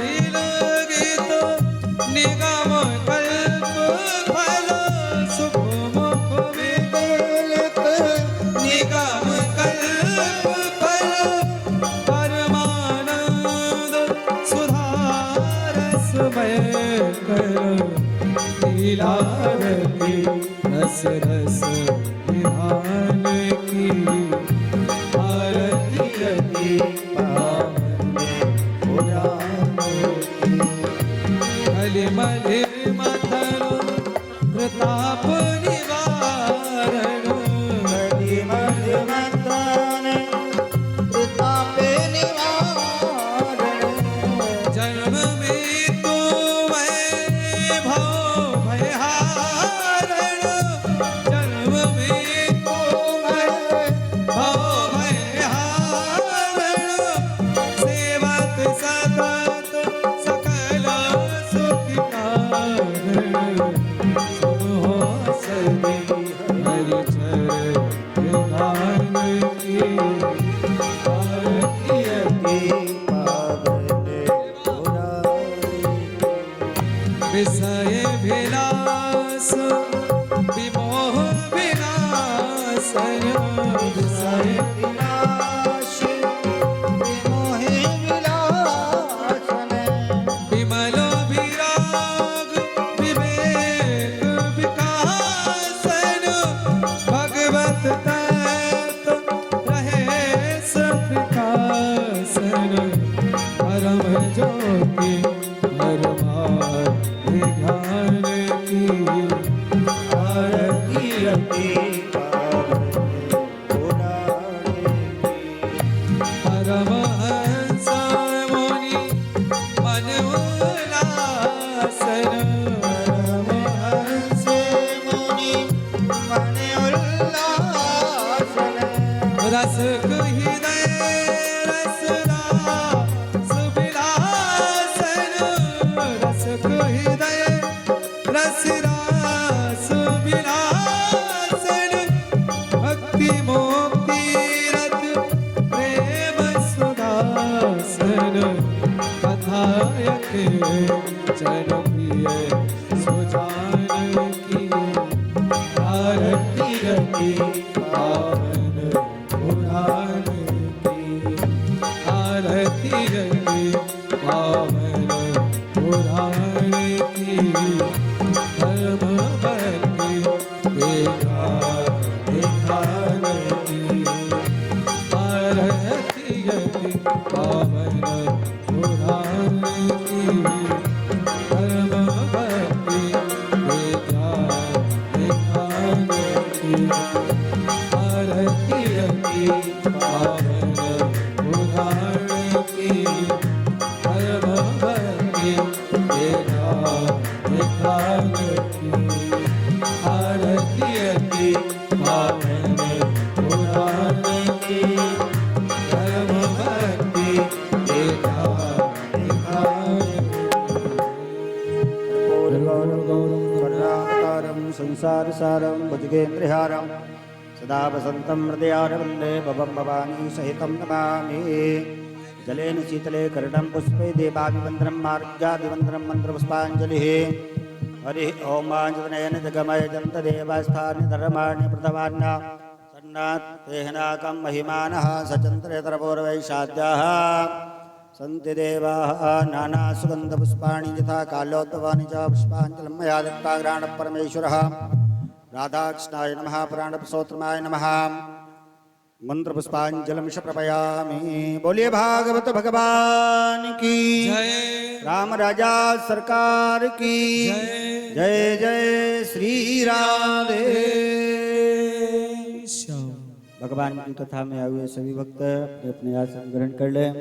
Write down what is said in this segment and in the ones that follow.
शील गीत निगम कल्प फल सुख मुख विदित निगम कल्प फल परमानंद सुधारसमय कर लीलारती रस रस विधान की आरती रति पावन कलिमल मथन प्रताप निवारण कलिमल मथन प्रताप निवारण जन्म मृत्यु भव भयहारण जन्म मृत्यु भव भयहारण सेवक सतत सकल सुख कारण सुनो सदी हरि चरण विधान की आरती विषय विलास विमोह विनाशन विषय विनाश विमोह विलासन विमल विराग विवेक विकासन भगवत तत्व रहे सत्प्रकाशन परम ज्योति परमार ध्यान की आरती रति परमहंस मुनि मन उल्लासन परमहंस मुनि मन उल्लासन रस हृदय रसरास विलासन रस हृदय रसरास विलासन भक्ति मोक्ति रत प्रेम सुदासन कथायक जनप्रिय सुजान की आरती रति पावन पुराण की आरती रति पावन पुराण की धर्म भक्ति विधान की आरती रति पावन पुराण की धर्म भक्ति विधान की आरती रति पावन पुराण की धर्म भक्ति विधान की आरती रति पावन पुराण की धर्म भक्ति गौरवकारं संसार सारं भुजगेन्द्रहारं सदा वसन्तं हृदयारविन्दे भवं भवानी सहितं नमामि जलेन शीतले कर्णं पुष्पे देवाभिवन्द्रं मार्गादिवन्द्रं मन्त्रपुष्पाञ्जलिः हरिः ॐ आञ्जनेन जगमय जन्तदेवास्थानि धर्माणि प्रथमान्य सन्नात् तेहनाकं महिमानः सचन्द्रेतरपूर्वैषाद्याः सन्ति देवाः नानासुगन्धपुष्पाणि यथा कालोद्भवानि च पुष्पाञ्जलिं मया दत्ता गृहाणपरमेश्वरः राधाकृष्णाय नमः पुराणपुरुषोत्तमाय नमः मंत्रपुष्पाञ्जलिं प्रपयामि। बोलिए भागवत भगवान की जय राम राजा सरकार की जय जय श्री राधे श्याम। भगवान की कथा में आए हुए सभी भक्त अपने अपने आसन ग्रहण कर लें।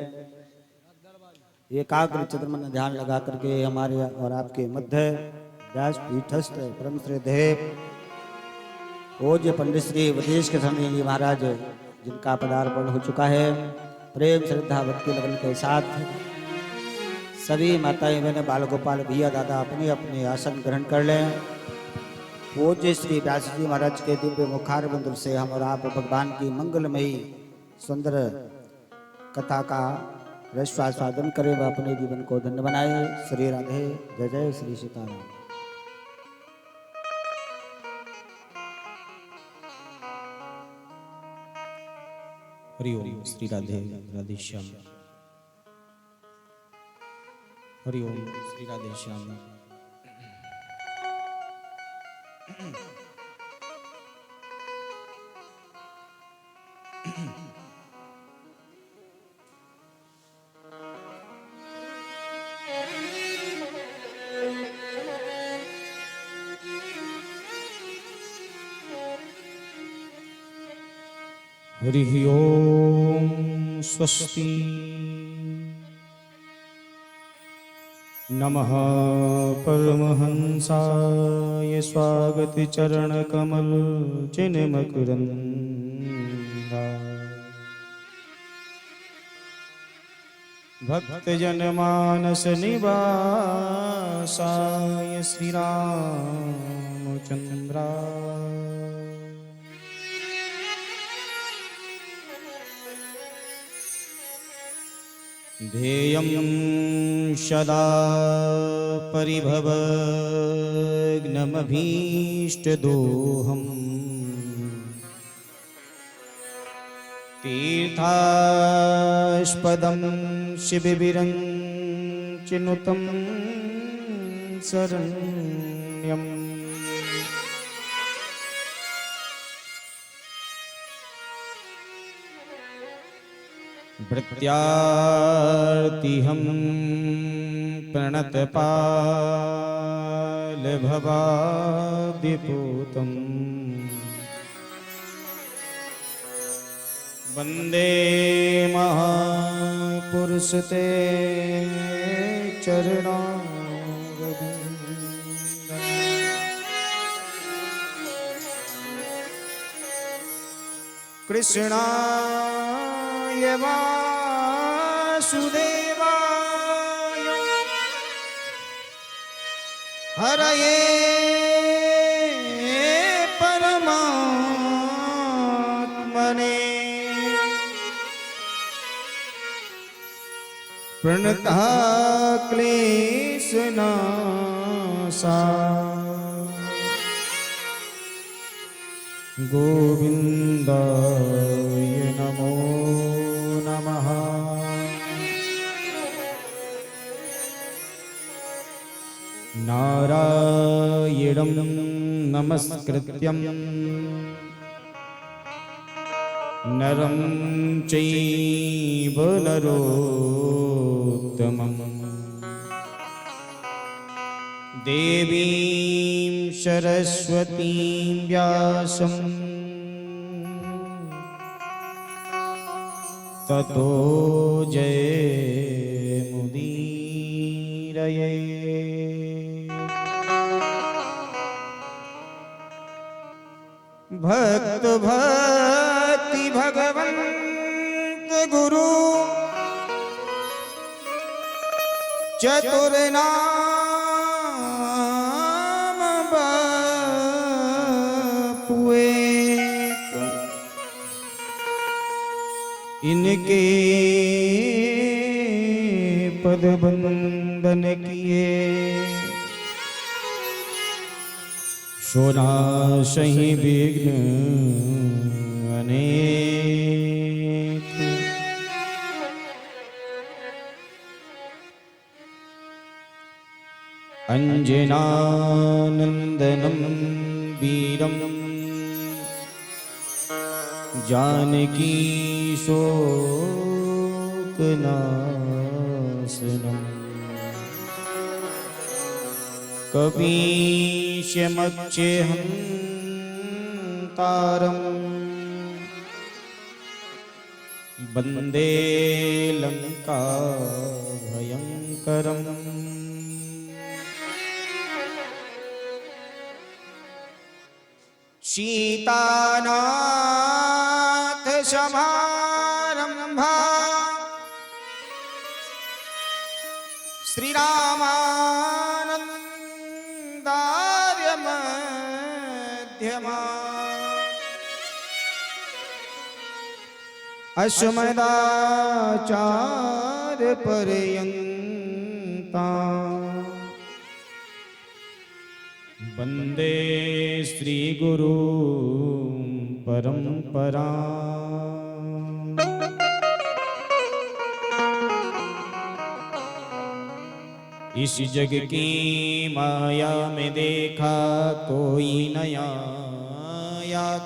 एकाग्र चित्रमन ध्यान लगा करके हमारे और आपके मध्य व्यासपीठस्थ परम श्रद्धेय पूज्य पंडित श्री वदेश के स्वामी जी महाराज जिनका पदार्पण हो चुका है, प्रेम श्रद्धा भक्ति लगन के साथ सभी माताएं बहनें बाल गोपाल भैया दादा अपने अपने आसन ग्रहण कर लें। पूज्य श्री व्यास जी महाराज के दिव्य मुखारबिंद से हम और आप भगवान की मंगलमयी सुंदर कथा का रस स्वादन करें व अपने जीवन को धन्य बनाए। श्री राधे। जय जय श्री सीताराम। हरि ओम श्री राधे राधे श्याम। हरि ओम श्री राधे श्याम। हरि ओम स्वस्ति। नमः परमहंसाय स्वागत चरण कमल चिन्मकरंदा। भक्त जन मानस निवासाय श्री रामचंद्रा। ध्येयं सदा परिभवग्नमभीष्टदोहम् तीर्थास्पदं शिबिरञ्चिनुतं शरण्यम्। भृत्यार्तिहं प्रणतपालभवाब्धिपूतं वन्दे महापुरुषते चरणारविन्दम्। कृष्णाय वासुदेवाय हरये परमात्मने प्रणतः क्लेशनाशाय गोविन्दाय नमो नमः। नारायणं नमस्कृत्यं नरं चैव नरोत्तमं देवीं सरस्वतीं व्यासं ततो जयमुदीरये। भक्त भक्ति भगवंत गुरु चतुर्नाम बापुए इनके पद बंदन किए सोना सही विघ्न अनेक। अंजनानंदनं वीरं जानकी शोकनाशनम् कपीशमक्षहन्तारम् वन्दे लंका भयंकरम्। सीतानाथ समारंभा श्रीरामानंदार्य मध्यमा अस्मदाचार्य पर्यन्ता वन्दे श्रीगुरु परम्परा। इस जग की माया में देखा कोई नया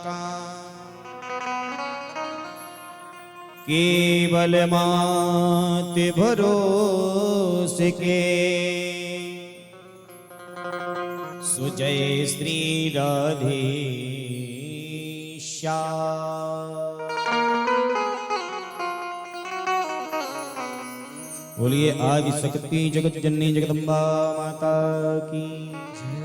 का, केवल मात भरोसे के सुजय श्री राधे श्याम। बोलिए आदि शक्ति जगत जननी जगदम्बा माता की जय।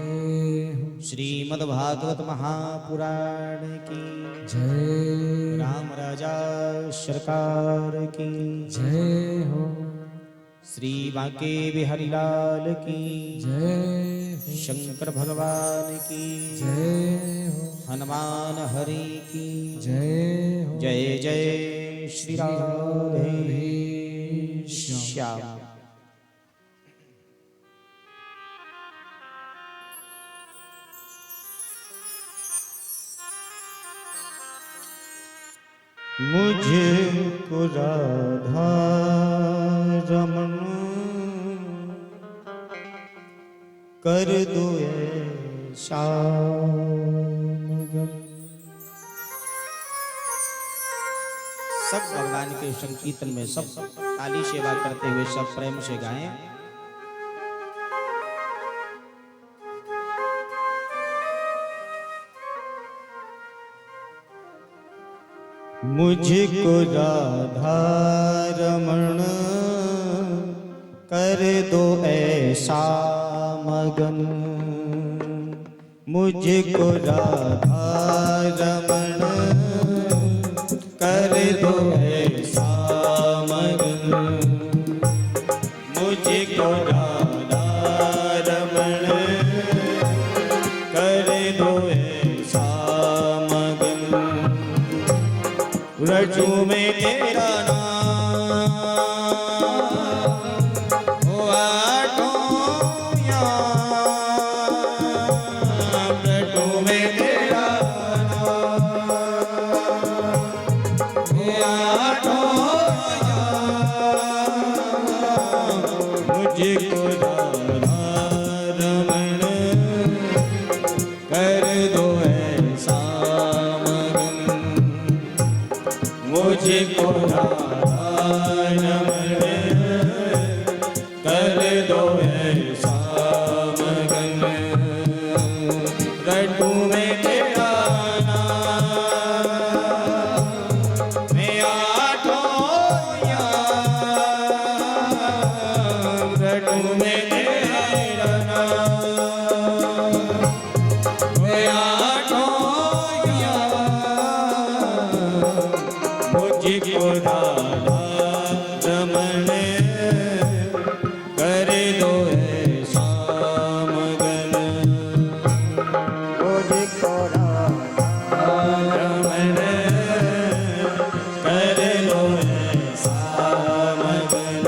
श्रीमद् भागवत महापुराण की जय। राम राजा सरकार की जय हो। श्री बांके बिहारी लाल की जय। शंकर भगवान की जय हो। हनुमान हरि की जय हो। जय जय श्री राधे श्याम। मुझको राधा रमन कर दो ऐसा मगन। सब भगवान के संकीर्तन में सब काली सेवा करते हुए सब प्रेम से गाएं। मुझको राधा रमण कर दो ऐसा मगन। मुझको राधा रमण कर दो ऐसा मगन। मुझको राधा रमण कर दो ऐसा मगन। रज्जू में तेरा नाम हो आठों याम। रज्जू में तेरा नाम हो आठों याम। मुझको राधा रमण कर दो ऐसा मगन। मुझको राधा रमण कर दो ऐसा मगन। रट्टू में तेरा नाम मैं आठों याम। रट्टू में तेरा नाम मैं आठों याम। मुझको राधा रमण कर दो ऐसा मगन। मुझको राधा रमण कर दो ऐसा मगन।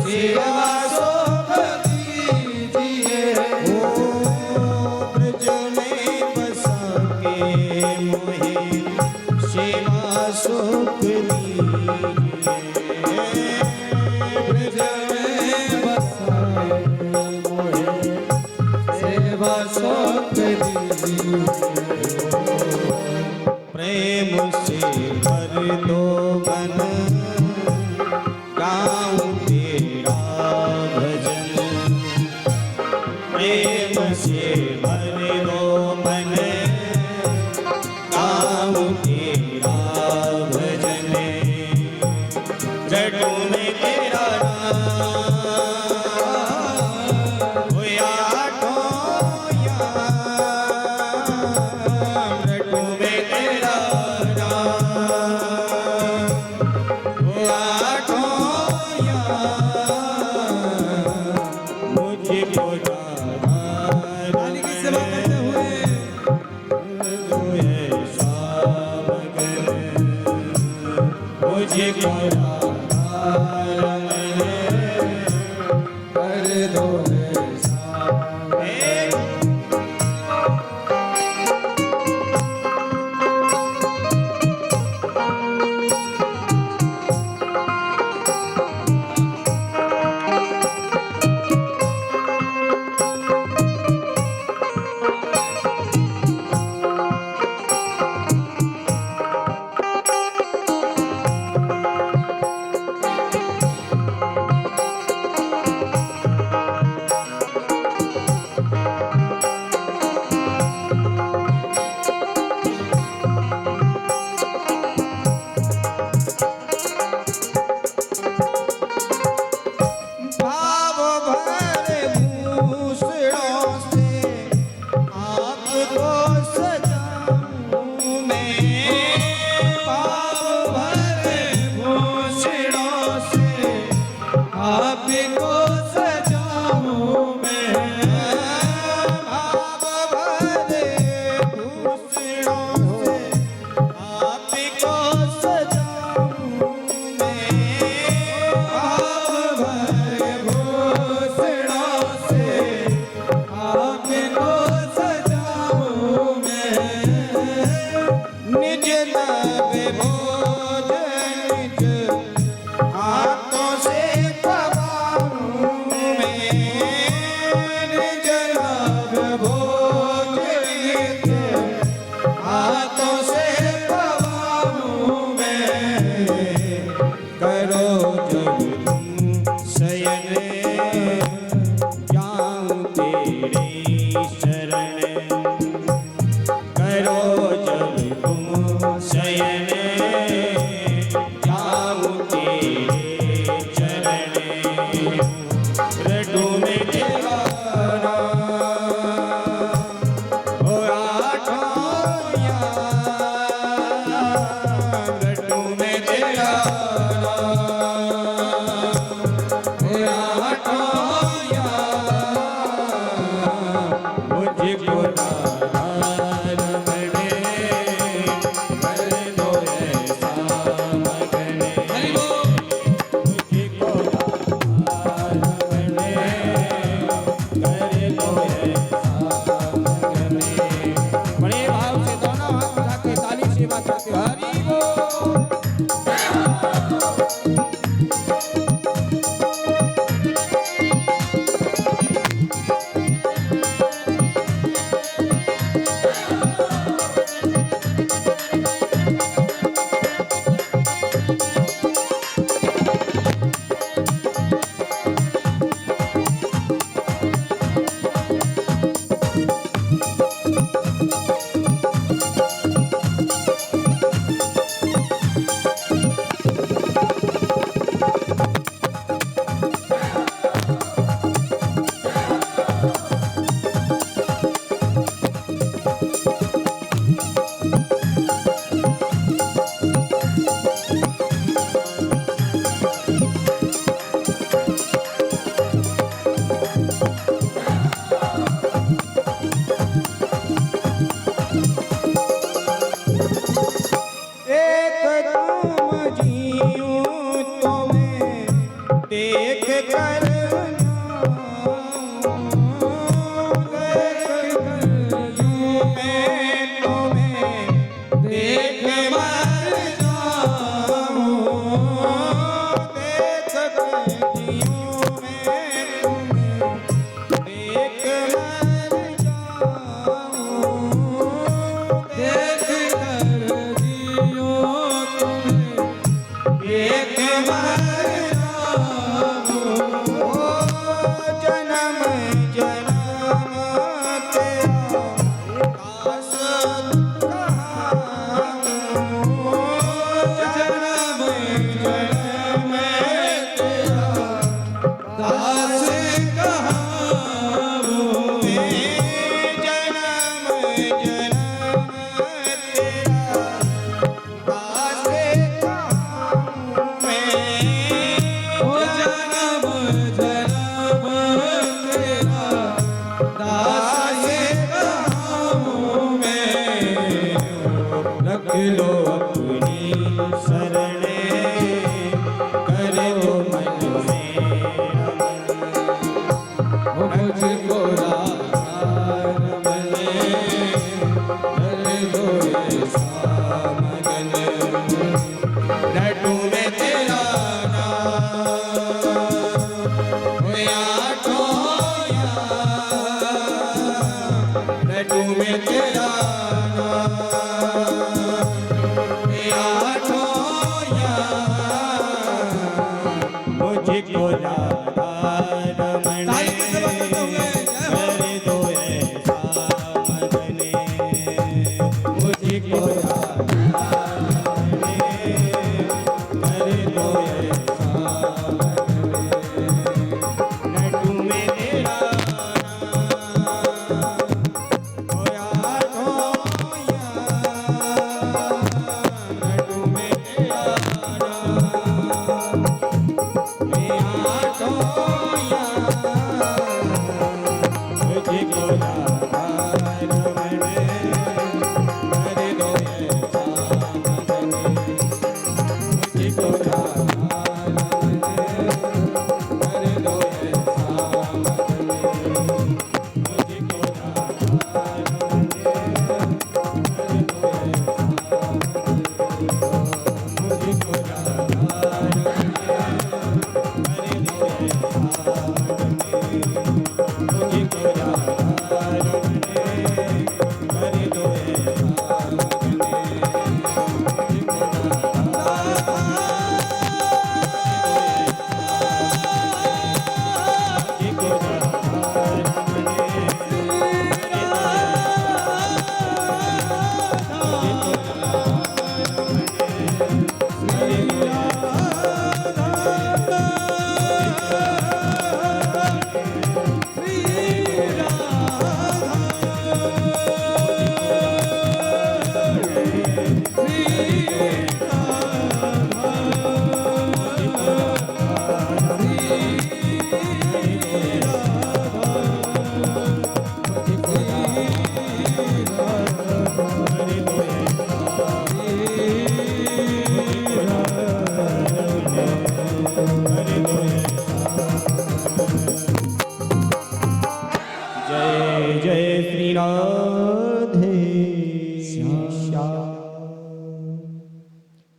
सेवा सुख दीजिए। ब्रज में बसा के मोहे सेवा सुख दीजिए। ब्रज में बसाए मोहे सेवा सुख दीजिए। प्रेम से भर दो मन गाऊं तेरा भजन। प्रेम से भर दो मन गाऊं तेरा भजन। रटूं मैं तेरा नाम होया ठोया। रटूं मैं तेरा नाम होया ठोया। मुझको रानी की सेवा करते हुए मुझे कर दो ऐसा। भाव भरे भूषणों से आपको सजाऊं मैं। भाव भरे भूषणों से आपको सजाऊं मैं। भाव भरे भूषणों से आपको सजाऊं मैं। भाव भरे भूषणों से आपको सजाऊं मैं। निज नव भोज निज हाथों से पवाऊं मैं। निज नव भोज निज हाथों से पवाऊं मैं। करो जब तुम शयन जाऊं तेरी शरण। करो जब तुम शयन जाऊं तेरे चरण। रटूं मैं तेरा नाम होया ठोया। रटूं मैं तेरा नाम होया ठोया। मुझको नारायण बने कर दो ऐसा मगन। मुझको नारायण देख कर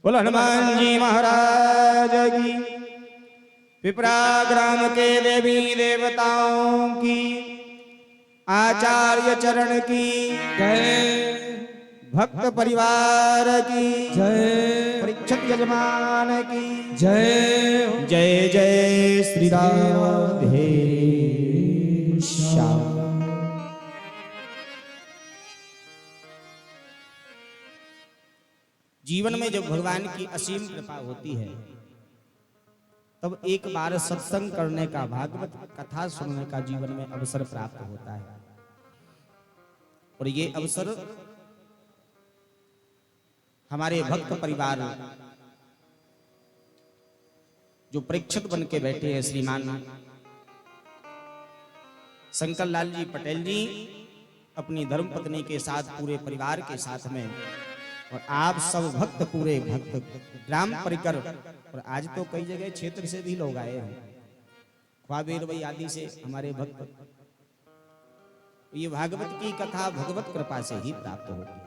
बोलो हनुमान जी महाराज की। पिपरा ग्राम के देवी देवताओं की, आचार्य चरण की जय, भक्त परिवार की जय, परीक्षित यजमान की जय, जय जय श्री राधे श्याम। जीवन में जब भगवान की असीम कृपा होती है तब एक बार सत्संग करने का, भागवत कथा सुनने का जीवन में अवसर प्राप्त होता है। और ये अवसर हमारे भक्त परिवार जो परीक्षित बन के बैठे हैं, श्रीमान शंकर लाल जी पटेल जी अपनी धर्मपत्नी के साथ, पूरे परिवार के साथ में, और आप सब भक्त, पूरे भक्त ग्राम परिकर, और आज तो कई जगह क्षेत्र से भी लोग आए हैं, ख्वाबेर भाई आदि से हमारे भक्त, ये भागवत की कथा भगवत कृपा से ही प्राप्त होती है।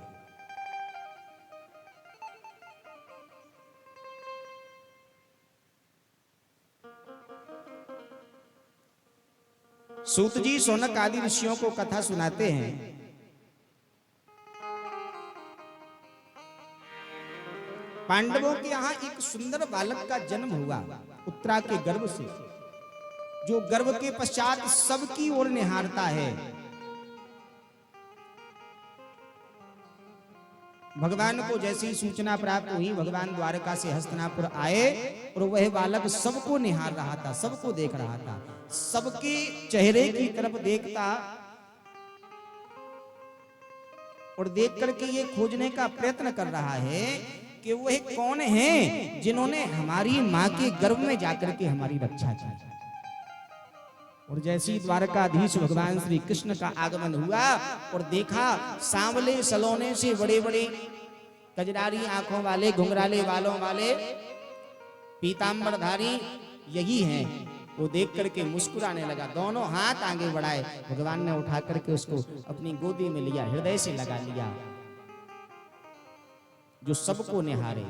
सूत जी शौनक आदि ऋषियों को कथा सुनाते हैं। पांडवों के यहां एक सुंदर बालक का जन्म हुआ उत्तरा के गर्भ से, जो गर्भ के पश्चात सबकी ओर निहारता है। भगवान को जैसी सूचना प्राप्त हुई, भगवान द्वारका से हस्तिनापुर आए और वह बालक सबको निहार रहा था, सबको देख रहा था, सबके चेहरे की तरफ देखता और देख करके ये खोजने का प्रयत्न कर रहा है कि वह कौन है जिन्होंने हमारी मां के गर्भ में जाकर के हमारी रक्षा की। और जैसी द्वारकाधीश भगवान श्री कृष्ण का आगमन हुआ और देखा सांवले सलोने से बड़े बड़े कजरारी आंखों वाले, घुंघराले बालों वाले, पीतांबरधारी यही हैं, वो देख करके मुस्कुराने लगा, दोनों हाथ आगे बढ़ाए, भगवान ने उठा करके उसको अपनी गोदी में लिया, हृदय से लगा लिया। जो सबको निहारे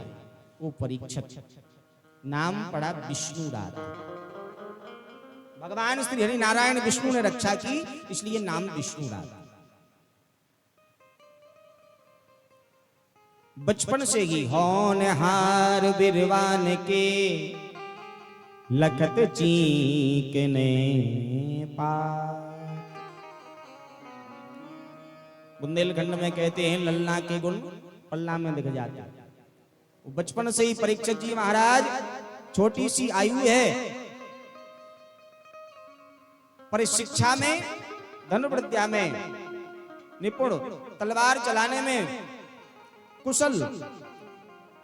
वो परीक्षित, नाम पड़ा विष्णुराज। भगवान श्री हरि नारायण विष्णु ने रक्षा की, इसलिए नाम विष्णुराज। बचपन से ही होनहार बिरवान के लखत चीकने पार। बुंदेलखंड में कहते हैं लल्ला के गुण पल्ला में दिख जाते हैं। बचपन से ही परीक्षित जी महाराज, छोटी सी आयु है पर शिक्षा में, धनुर्विद्या में निपुण, तलवार चलाने में कुशल,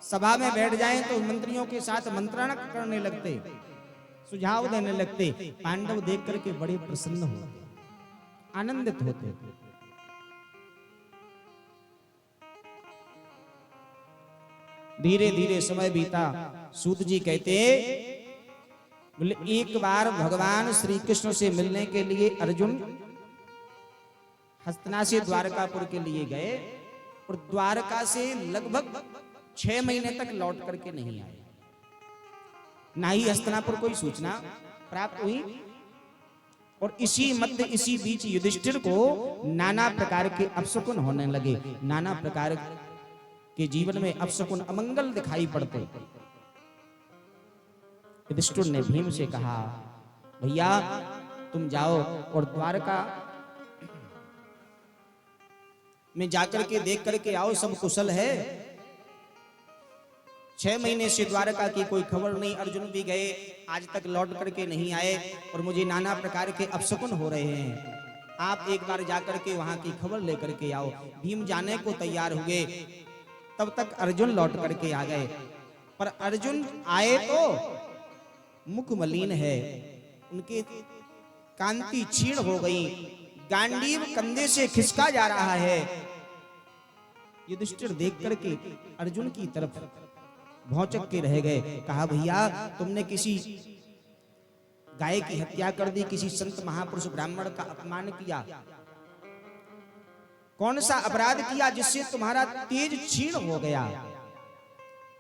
सभा में बैठ जाएं तो मंत्रियों के साथ मंत्रणा करने लगते, सुझाव देने लगते। पांडव देख करके बड़े प्रसन्न होते, आनंदित होते। धीरे धीरे समय बीता। सूत जी कहते बोले एक बार भगवान श्री कृष्ण से मिलने के लिए अर्जुन हस्तिना से द्वारकापुर के लिए गए और द्वारका से लगभग 6 महीने तक लौट करके नहीं आए। ना ही हस्तिनापुर कोई सूचना प्राप्त हुई। और इसी मध्य, इसी बीच युधिष्ठिर को नाना प्रकार के अपशकुन होने लगे, नाना प्रकार के जीवन में अपशकुन, अमंगल दिखाई पड़ते। युधिष्ठिर ने भीम से कहा भैया तुम जाओ और द्वारका में जाकर के देख करके आओ सब कुशल है। 6 महीने से द्वारका की कोई खबर नहीं, अर्जुन भी गए आज तक लौट करके नहीं आए और मुझे नाना प्रकार के अपशकुन हो रहे हैं, आप एक बार जाकर के वहां की खबर लेकर के आओ। भीम जाने को तैयार हुए, तब तक अर्जुन लौट करके आ गए। पर अर्जुन आए तो मुख मलिन है, उनके कांति क्षीण हो गई, गांडीव कंधे से खिसका जा रहा है। युधिष्ठिर देख करके अर्जुन की तरफ भौचक के रह गए। कहा भैया तुमने किसी गाय की हत्या कर दी, किसी संत महापुरुष ब्राह्मण का अपमान किया, कौन सा अपराध किया जिससे तुम्हारा तेज क्षीण हो गया।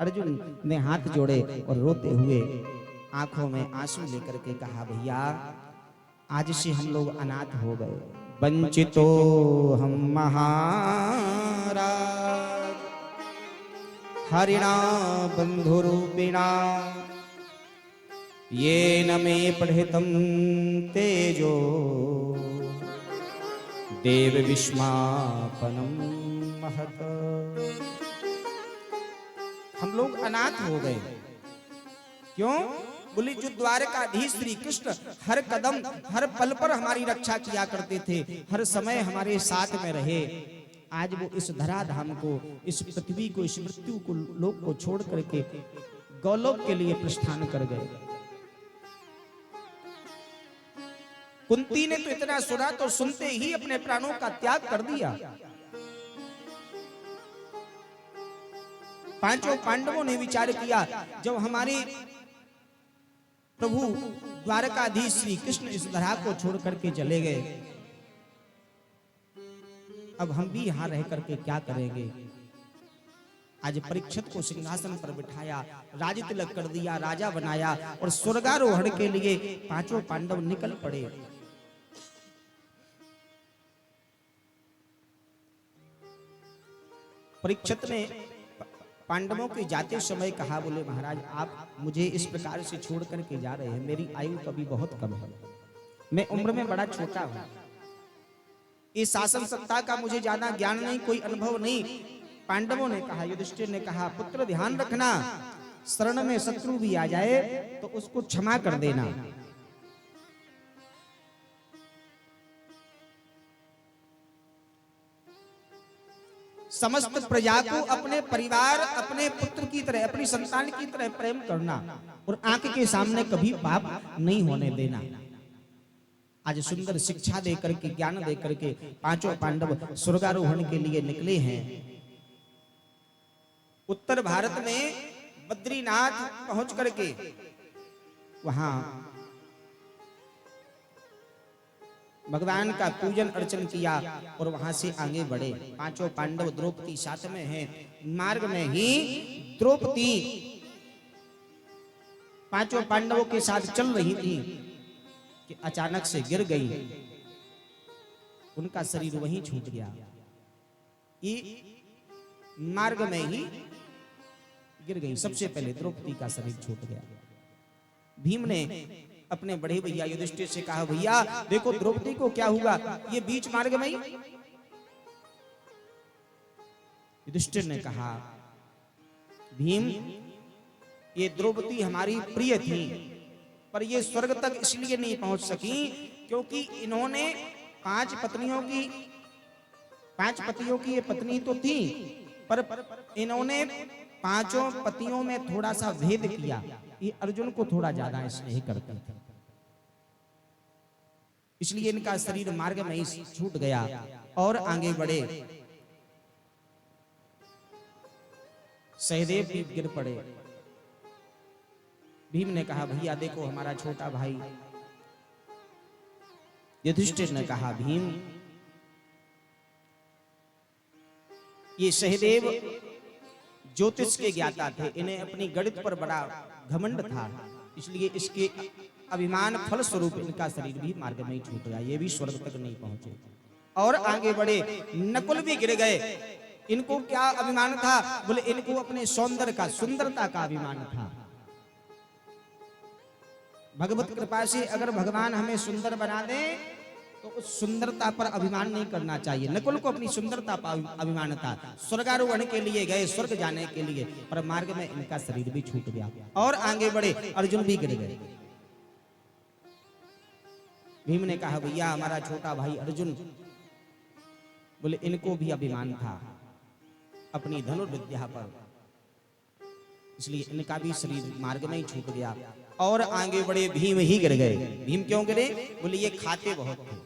अर्जुन ने हाथ जोड़े और रोते हुए आंखों में आंसू लेकर के कहा भैया आज से हम लोग अनाथ हो गए, वंचितो हम महाराज हरिणा बंधुरूपिणा ये न मे पठितम तेजो देव विस्मापनम महत। हम लोग अनाथ हो गए। क्यों? बोले जो द्वारकाधीश श्री कृष्ण हर कदम हर पल पर हमारी रक्षा किया करते थे, हर समय हमारे साथ में रहे, आज वो इस धराधाम को, इस पृथ्वी को, इस मृत्यु को, लोक को छोड़ करके गौलोक के लिए प्रस्थान कर गए। कुंती ने तो इतना सुना तो सुनते ही अपने प्राणों का त्याग कर दिया। पांचों पांडवों ने विचार किया जब हमारे प्रभु द्वारकाधीश श्री कृष्ण इस धरा को छोड़ करके चले गए। अब हम भी यहां रह करके क्या करेंगे? आज परीक्षित को सिंहासन पर बिठाया, राज तिलक कर दिया, राजा बनाया और स्वर्गारोहण के लिए पांचों पांडव निकल पड़े। परीक्षित ने पांडवों के जाते समय कहा, बोले महाराज आप मुझे इस प्रकार से छोड़ करके जा रहे हैं, मेरी आयु कभी बहुत कम है, मैं उम्र में बड़ा छोटा हूं, इस शासन सत्ता का मुझे ज्यादा ज्ञान नहीं, कोई अनुभव नहीं। पांडवों ने कहा, युधिष्ठिर ने कहा, पुत्र ध्यान रखना, शरण में शत्रु भी आ जाए तो उसको क्षमा कर देना। समस्त प्रजा को अपने परिवार, अपने पुत्र की तरह, अपनी संतान की तरह प्रेम करना और आंख के सामने कभी पाप नहीं होने देना। आज सुंदर शिक्षा दे करके, ज्ञान दे करके पांचों पांडव स्वर्गारोहण के लिए निकले हैं। उत्तर भारत में बद्रीनाथ पहुंच करके वहां भगवान का पूजन अर्चन किया और वहां से आगे बढ़े। पांचों पांडव द्रौपदी साथ में हैं। मार्ग में ही द्रौपदी पांचों पांडवों के साथ चल रही थी कि अचानक से गिर गई, उनका शरीर वहीं छूट गया। ये मार्ग में ही गिर गई, सबसे पहले द्रौपदी का शरीर छूट गया। भीम ने अपने बड़े भैया युधिष्ठिर से कहा, भैया देखो द्रौपदी को क्या हुआ, ये बीच मार्ग में ही। युधिष्ठिर ने कहा, भीम ये द्रौपदी हमारी प्रिय थी, पर ये स्वर्ग तक इसलिए नहीं पहुंच सकी क्योंकि इन्होंने पांच पतियों की ये पत्नी तो थी, पर इन्होंने पांचों पतियों में थोड़ा सा भेद किया। ये अर्जुन को थोड़ा ज्यादा स्नेह करते थे, इसलिए इनका शरीर मार्ग में ही छूट गया और आगे बढ़े। सहदेव भी गिर पड़े। भीम ने कहा, भैया देखो हमारा छोटा भाई। युधिष्ठिर ने कहा, भीम ये सहदेव ज्योतिष के ज्ञाता थे, इन्हें अपनी गणित पर बड़ा घमंड था, इसलिए इसके अभिमान फल स्वरूप इनका शरीर भी मार्ग में ही छूट गया, ये भी स्वर्ग तक नहीं पहुंचे। और आगे बढ़े। नकुल भी गिर गए। इनको क्या अभिमान था? बोले इनको अपने सौंदर्य का, सुंदरता का अभिमान था। भगवत कृपा से अगर भगवान हमें सुंदर बना दे तो उस सुंदरता पर अभिमान नहीं करना चाहिए। नकुल को अपनी सुंदरता पर अभिमान था। स्वर्गारोहण के लिए गए, स्वर्ग जाने के लिए, पर मार्ग में इनका शरीर भी छूट गया और आगे बढ़े। अर्जुन भी गिर गए। भीम ने कहा, भैया हमारा छोटा भाई अर्जुन, बोले इनको भी अभिमान था अपनी धनुर्विद्या पर, इसलिए इनका भी शरीर मार्ग में ही छूट गया और आगे बढ़े। भीम ही गिर गए। भीम क्यों गिरे? बोले ये खाते बहुत थे,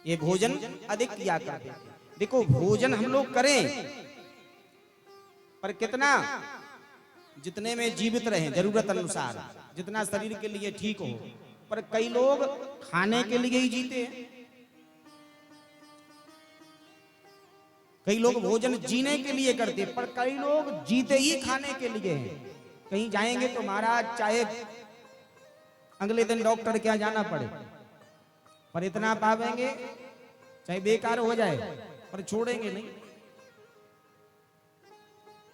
ये भोजन अधिक किया करते थे। देखो भोजन हम लोग करें, पर कितना? जितने में जीवित रहे, जरूरत अनुसार, जितना शरीर के लिए ठीक हो। पर कई लोग खाने के लिए ही जीते हैं। कई लोग भोजन जीने के लिए करते, पर कई लोग जीते ही खाने के लिए हैं। कहीं जाएंगे तो महाराज चाहे अगले दिन डॉक्टर क्या जाना पड़े, पर इतना पावेंगे चाहे बेकार हो जाए, पर छोड़ेंगे नहीं।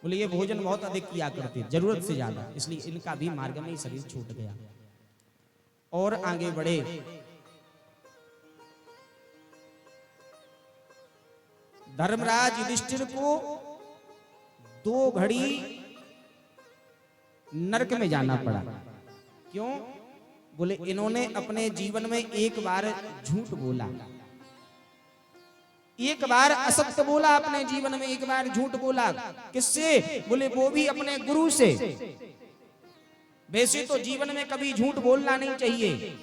बोले ये भोजन बहुत अधिक किया करते, जरूरत से ज्यादा, इसलिए इनका भी मार्ग में ही शरीर छूट गया और आगे बढ़े। धर्मराज युधिष्ठिर को 2 घड़ी नरक में जाना पड़ा। क्यों? बोले इन्होंने अपने जीवन में एक बार झूठ बोला, एक बार असत्य बोला, अपने जीवन में एक बार झूठ बोला। किससे? बोले वो भी अपने गुरु से। वैसे तो जीवन में कभी झूठ बोलना नहीं चाहिए,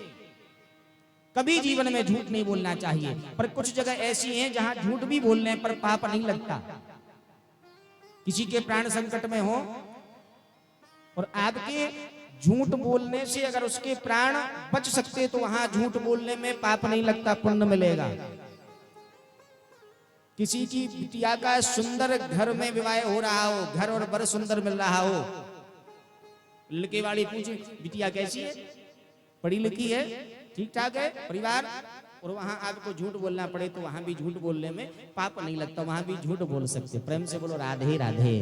कभी जीवन में झूठ नहीं बोलना चाहिए, पर कुछ जगह ऐसी हैं जहां झूठ भी बोलने पर पाप नहीं लगता। किसी के प्राण संकट में हो और आपके झूठ बोलने से अगर उसके प्राण बच सकते तो वहां झूठ बोलने में पाप नहीं लगता, पुण्य मिलेगा। किसी की बिटिया का सुंदर घर में विवाह हो रहा हो, घर और बर सुंदर मिल रहा हो, लड़के वाली पूछे बिटिया कैसी है, पढ़ी लिखी है, ठीक ठाक है परिवार, और वहां आपको झूठ बोलना पड़े तो वहां भी झूठ बोलने में पाप नहीं लगता, वहां भी झूठ बोल सकते। प्रेम से बोलो राधे राधे।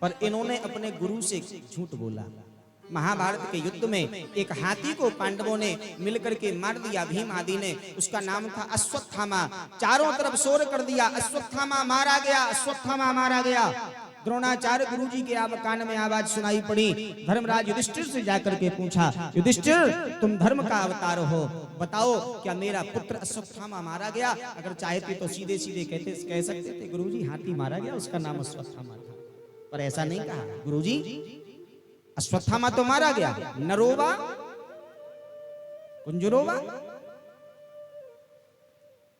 पर इन्होंने अपने गुरु से झूठ बोला। महाभारत के युद्ध में एक हाथी को पांडवों ने मिलकर के मार दिया, भीम आदि ने, उसका नाम था अश्वत्थामा। चारों तरफ शोर कर दिया, अश्वत्थामा मारा गया, अश्वत्थामा मारा गया। द्रोणाचार्य गुरुजी के कान में आवाज सुनाई पड़ी। धर्मराज युधिष्ठिर से जाकर के पूछा, युधिष्ठिर तुम धर्म का अवतार हो, बताओ क्या मेरा पुत्र अश्वत्थामा मारा गया? अगर चाहते तो सीधे सीधे कह सकते थे गुरुजी हाथी मारा गया, उसका नाम अश्वत्थामा था, पर ऐसा नहीं कहा। गुरुजी अश्वत्थामा तो मारा गया, नरोवा कुंजरोवा,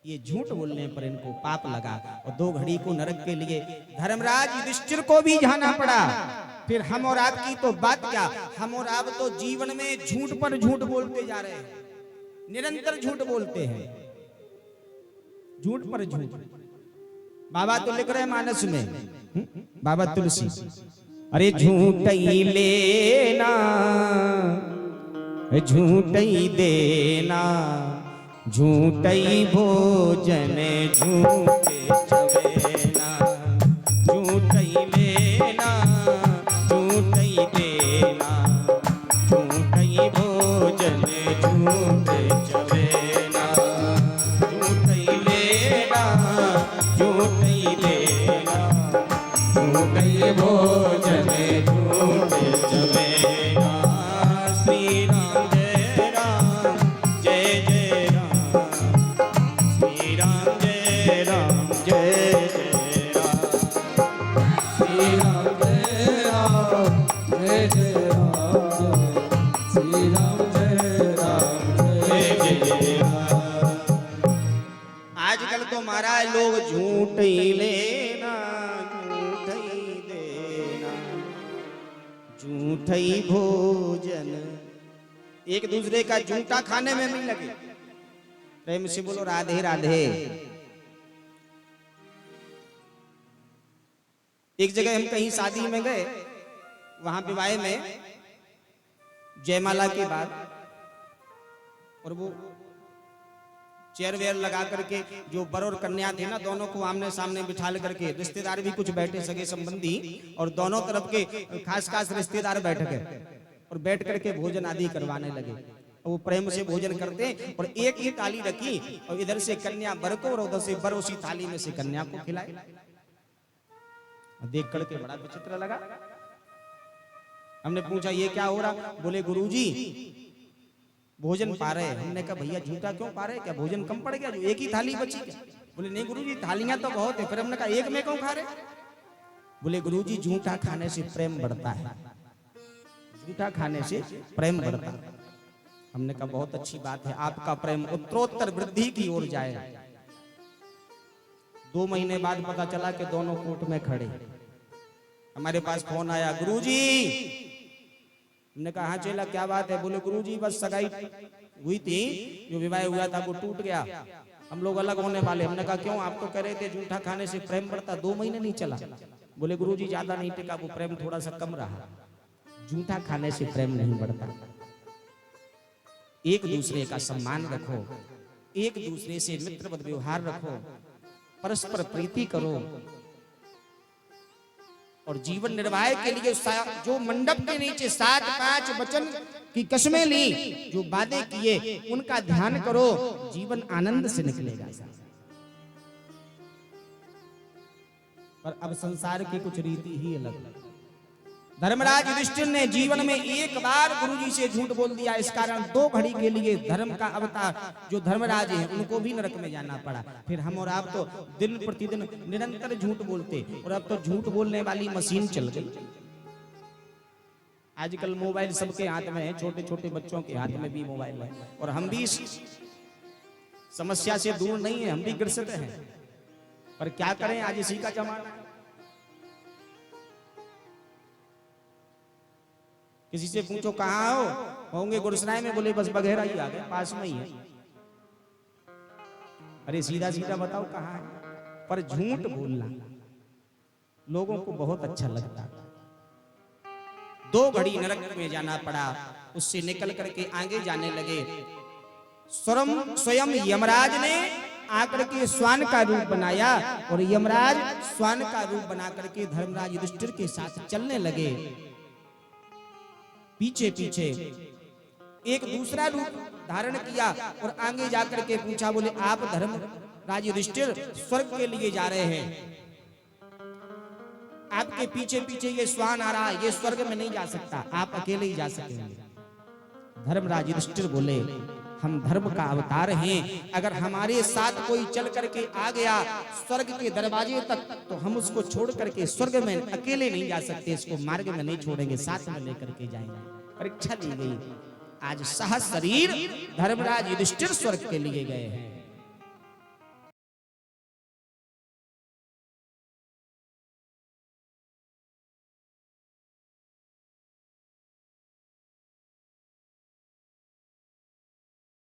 ये झूठ बोलने पर इनको पाप लगा और 2 घड़ी को नरक के लिए धर्मराज युधिष्ठिर को भी जाना पड़ा। फिर हम और आपकी तो बात क्या, हम और आप तो जीवन में झूठ पर झूठ बोलते जा रहे हैं, निरंतर झूठ बोलते हैं, झूठ पर झूठ। बाबा तो लिख रहे हैं मानस में, बाबा तुलसी, अरे झूठ ही लेना झूठ ही देना, झूठ ही भोजन झूठे चवेना, झूठ ही लेना झूठ ही देना, झूठ ही भोजन झूठे चवेना, झूठ ही लेना झूठ ही देना, झूठ ही भोजन झूठे चवेना। श्री राम जय राम जय जय राम, श्री राम जय राम जय जय राम, श्री राम जय राम जय जय राम, श्री राम जय राम जय जय राम। आजकल तो महाराज लोग झूठ ही लेना झूठ ही देना, झूठ ही भोजन, एक दूसरे का झूठा खाने में नहीं लगे। प्रेम से बोलो राधे राधे। एक जगह हम कहीं शादी में गए, वहां विवाह में जयमाला के बाद, और वो चेयर वेयर लगा करके जो वर और कन्या थे ना, दोनों को आमने सामने बिठा करके, रिश्तेदार भी कुछ बैठे, सगे संबंधी, और दोनों तरफ के खास खास रिश्तेदार बैठ गए और बैठ करके भोजन आदि करवाने लगे। और वो प्रेम से भोजन करते और एक ही थाली रखी और इधर से कन्या वर को और उधर से वर उसी थाली में से कन्या को खिलाए। देख करके बड़ा विचित्र लगा। हमने पूछा ये क्या हो रहा? बोले गुरुजी भोजन पा रहे। हमने कहा भैया झूठा क्यों पा रहे, क्या भोजन कम पड़ गया, जो एक ही थाली बची क्या? बोले नहीं गुरुजी थालियां तो बहुत है। फिर हमने कहा एक में क्यों खा रहे? बोले गुरुजी झूठा खाने से प्रेम बढ़ता है, झूठा खाने से प्रेम बढ़ता है। हमने कहा बहुत अच्छी बात है, आपका प्रेम उत्तरोत्तर वृद्धि की ओर जाए। 2 महीने बाद पता चला कि दोनों कोर्ट में खड़े। हमारे पास फोन आया, गुरुजी। हमने कहा हाँ चेला क्या बात है? बोले गुरुजी बस सगाई हुई थी, जो विवाह हुआ था वो टूट गया, हम लोग अलग होने वाले। हमने कहा क्यों? आप तो कह रहे थे झूठा खाने से प्रेम बढ़ता। 2 महीने नहीं चला। बोले गुरुजी ज्यादा नहीं टिका, वो प्रेम थोड़ा सा कम रहा। झूठा खाने से प्रेम नहीं बढ़ता। एक दूसरे का सम्मान रखो, एक दूसरे से मित्रवत व्यवहार रखो, परस्पर प्रीति करो, और जीवन निर्वाह के लिए जो मंडप के नीचे 7-5 वचन की कसमें ली, जो वादे किए, उनका ध्यान करो, जीवन आनंद से निकलेगा। पर अब संसार की कुछ रीति ही अलग। धर्मराज युधिष्ठिर ने जीवन में एक बार गुरुजी से झूठ बोल दिया, इस कारण 2 घड़ी के लिए धर्म का अवतार जो धर्मराज हैं उनको भी नरक में जाना पड़ा। फिर हम और आप तो दिन प्रतिदिन निरंतर झूठ बोलते, और अब तो झूठ बोलने वाली मशीन चल गई। आजकल मोबाइल सबके हाथ में है, छोटे छोटे बच्चों के हाथ में भी मोबाइल है, और हम भी इस समस्या से दूर नहीं है, हम भी ग्रसित हैं। पर क्या करें, आज इसी का जमाना है। किसी से पूछो कहाँ हो, होंगे गुरसराय में, बोले बस बघेरा ही आ गए, पास में ही है। अरे सीधा सीधा बताओ कहाँ है। पर झूठ बोलना लोगों को बहुत अच्छा लगता। 2 घड़ी नरक में जाना पड़ा, उससे निकल करके आगे जाने लगे। स्वयं यमराज ने आकर के श्वान का रूप बनाया और यमराज श्वान का रूप बना करके धर्मराज युधिष्ठिर के साथ चलने लगे। पीछे पीछे एक दूसरा रूप धारण किया और आगे जाकर के पूछा, बोले आप धर्मराज युधिष्ठिर स्वर्ग के लिए जा रहे हैं, आपके पीछे पीछे ये श्वान आ रहा है, ये स्वर्ग में नहीं जा सकता, आप अकेले ही जा सकेंगे। धर्मराज युधिष्ठिर बोले, हम धर्म का अवतार हैं, अगर हमारे साथ कोई चल करके आ गया स्वर्ग के दरवाजे तक तो हम उसको छोड़ करके स्वर्ग में अकेले नहीं जा सकते, इसको मार्ग में नहीं छोड़ेंगे, साथ में लेकर के जाएंगे। परीक्षा ली गई। आज सहज शरीर धर्मराज युधिष्ठिर स्वर्ग के लिए गए हैं।